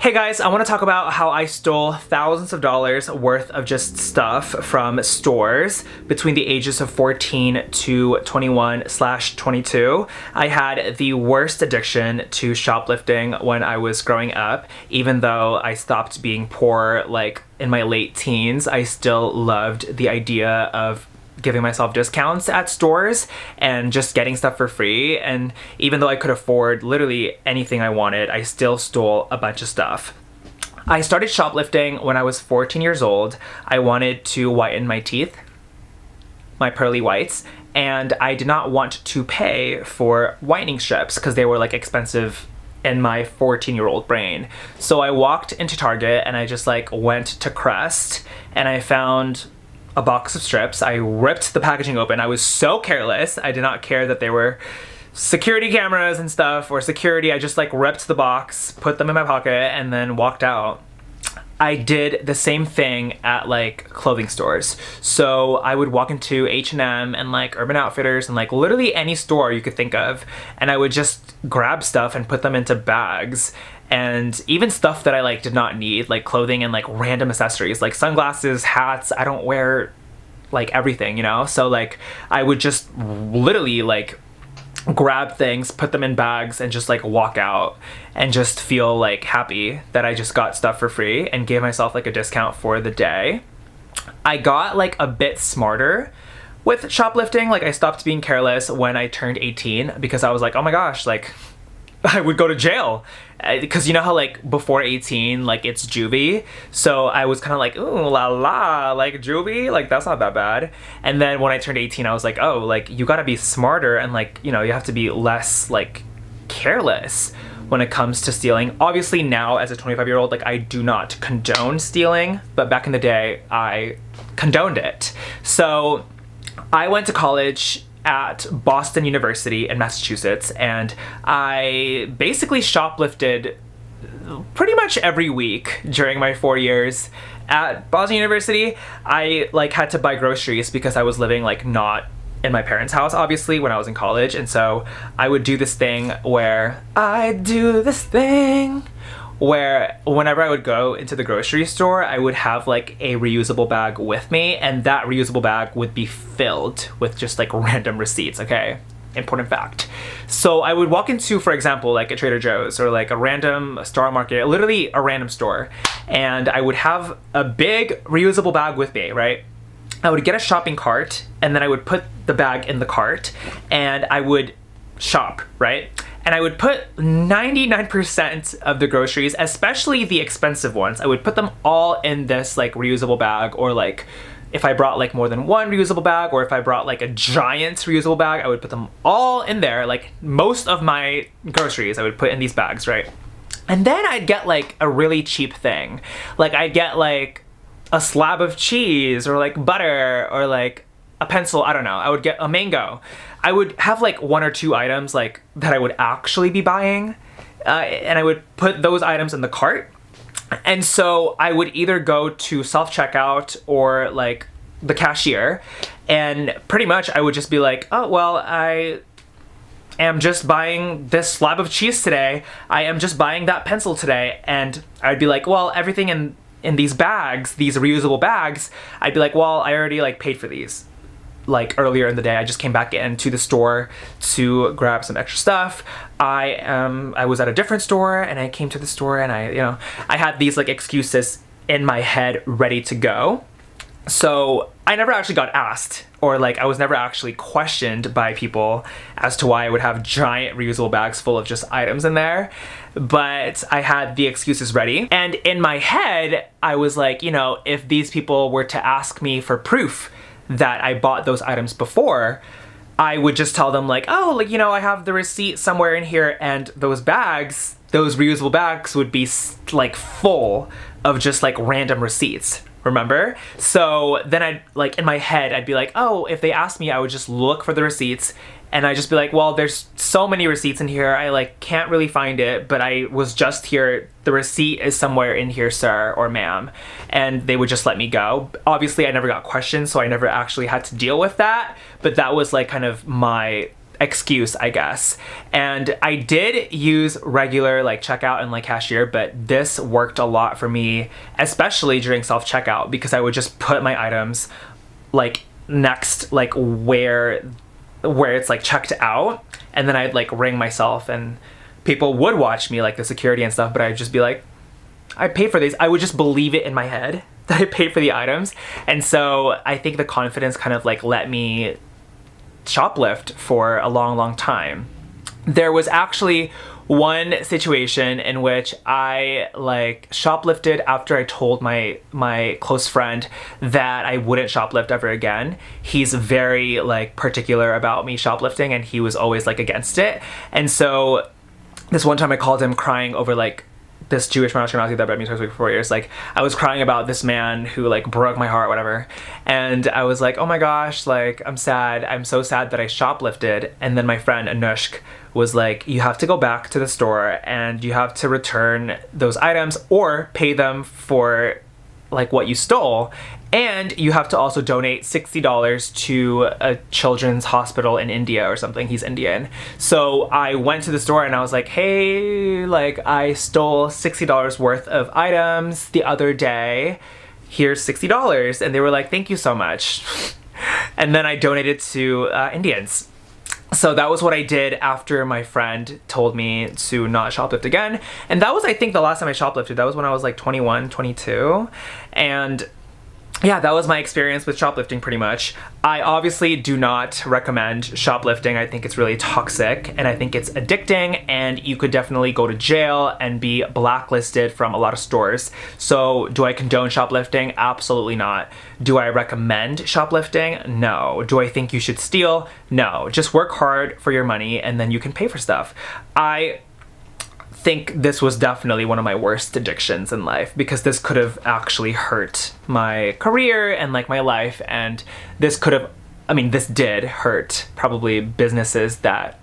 Hey guys, I want to talk about how I stole thousands of dollars worth of just stuff from stores between the ages of 14 to 21/22. I had the worst addiction to shoplifting when I was growing up. Even though I stopped being poor like in my late teens, I still loved the idea of giving myself discounts at stores and just getting stuff for free. And even though I could afford literally anything I wanted, I still stole a bunch of stuff. I started shoplifting when I was 14 years old. I wanted to whiten my teeth, my pearly whites, and I did not want to pay for whitening strips because they were like expensive in my 14-year-old brain. So I walked into Target and I just like went to Crest and I found a box of strips. I ripped the packaging open. I was so careless. I did not care that there were security cameras and stuff or security. I just like ripped the box, put them in my pocket, and then walked out. I did the same thing at like clothing stores. So I would walk into H&M and like Urban Outfitters and like literally any store you could think of, and I would just grab stuff and put them into bags. And even stuff that I like did not need, like clothing and like random accessories, like sunglasses, hats. I don't wear like everything, you know? So like I would just literally like grab things, put them in bags, and just like walk out and just feel like happy that I just got stuff for free and gave myself like a discount for the day. I got like a bit smarter with shoplifting. Like I stopped being careless when I turned 18 because I was like, oh my gosh, like I would go to jail. Because you know how like before 18 like it's juvie, so I was kind of like, ooh la la, like juvie, like that's not that bad. And then when I turned 18 I was like, oh, like you gotta be smarter and like, you know, you have to be less like careless when it comes to stealing. Obviously now as a 25-year-old, like I do not condone stealing, but back in the day I condoned it. So I went to college at Boston University in Massachusetts, and I basically shoplifted pretty much every week during my 4 years at Boston University. I like had to buy groceries because I was living like not in my parents' house obviously when I was in college, and so I would do this thing where whenever I would go into the grocery store, I would have like a reusable bag with me, and that reusable bag would be filled with just like random receipts, okay? Important fact. So I would walk into, for example, like a Trader Joe's or like a random Star Market, literally a random store, and I would have a big reusable bag with me, right? I would get a shopping cart, and then I would put the bag in the cart, and I would shop, right? And I would put 99% of the groceries, especially the expensive ones, I would put them all in this like reusable bag, or like if I brought like more than one reusable bag, or if I brought like a giant reusable bag, I would put them all in there. Like most of my groceries I would put in these bags, right? And then I'd get like a really cheap thing. Like I'd get like a slab of cheese or like butter or like a pencil, I don't know. I would get a mango. I would have like one or two items like that I would actually be buying, and I would put those items in the cart. And so I would either go to self-checkout or like the cashier, and pretty much I would just be like, oh, well, I am just buying this slab of cheese today. I am just buying that pencil today. And I'd be like, well, everything in these bags, these reusable bags, I'd be like, well, I already like paid for these like earlier in the day. I just came back into the store to grab some extra stuff. I was at a different store, and I came to the store, and I had these like excuses in my head ready to go. So I never actually got asked, or like I was never actually questioned by people as to why I would have giant reusable bags full of just items in there. But I had the excuses ready. And in my head, I was like, you know, if these people were to ask me for proof that I bought those items before, I would just tell them like, oh, like, you know, I have the receipt somewhere in here, and those bags, those reusable bags would be like full of just like random receipts, remember? So then I'd like in my head, I'd be like, oh, if they asked me, I would just look for the receipts, and I'd just be like, well, there's so many receipts in here, I like can't really find it, but I was just here, the receipt is somewhere in here, sir or ma'am, and they would just let me go. Obviously I never got questioned, so I never actually had to deal with that, but that was like kind of my excuse, I guess. And I did use regular like checkout and like cashier, but this worked a lot for me, especially during self-checkout, because I would just put my items like next, like where it's like checked out, and then I'd like ring myself, and people would watch me, like the security and stuff, but I'd just be like, I paid for these. I would just believe it in my head that I paid for the items. And so I think the confidence kind of like let me shoplift for a long time. There was actually one situation in which I like shoplifted after I told my close friend that I wouldn't shoplift ever again. He's very like particular about me shoplifting, and he was always like against it. And so this one time I called him crying over like this Jewish man that bred me twice a week for 4 years. Like, I was crying about this man who like broke my heart, whatever. And I was like, oh my gosh, like I'm sad. I'm so sad that I shoplifted. And then my friend Anushk was like, you have to go back to the store and you have to return those items or pay them for like what you stole. And you have to also donate $60 to a children's hospital in India or something. He's Indian. So I went to the store and I was like, hey, like I stole $60 worth of items the other day. Here's $60. And they were like, thank you so much. And then I donated to Indians. So that was what I did after my friend told me to not shoplift again. And that was, I think, the last time I shoplifted. That was when I was like 21, 22. And yeah, that was my experience with shoplifting pretty much. I obviously do not recommend shoplifting. I think it's really toxic and I think it's addicting, and you could definitely go to jail and be blacklisted from a lot of stores. So do I condone shoplifting? Absolutely not. Do I recommend shoplifting? No. Do I think you should steal? No. Just work hard for your money and then you can pay for stuff. I think this was definitely one of my worst addictions in life, because this could have actually hurt my career and like my life, and this could have, I mean, this did hurt probably businesses that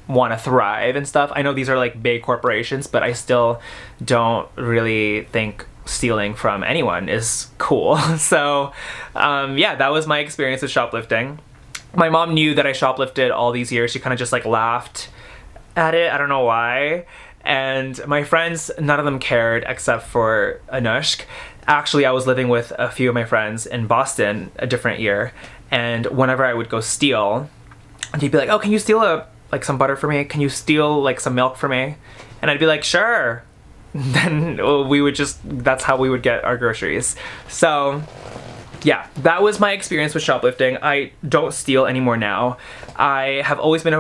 want to thrive and stuff. I know these are like big corporations, but I still don't really think stealing from anyone is cool. So yeah, that was my experience with shoplifting. My mom knew that I shoplifted all these years. She kind of just like laughed at it. I don't know why. And my friends, none of them cared except for Anushk. Actually, I was living with a few of my friends in Boston a different year, and whenever I would go steal, he'd be like, oh, can you steal like some butter for me? Can you steal like some milk for me? And I'd be like, sure. Then we would just, that's how we would get our groceries. So yeah, that was my experience with shoplifting. I don't steal anymore now. I have always been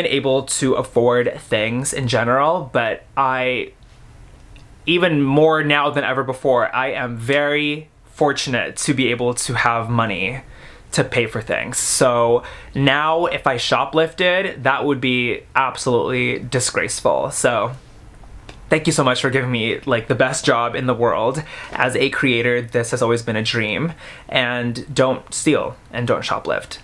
able to afford things in general, but even more now than ever before, I am very fortunate to be able to have money to pay for things. So now if I shoplifted, that would be absolutely disgraceful. So thank you so much for giving me like the best job in the world. As a creator, this has always been a dream. And don't steal and don't shoplift.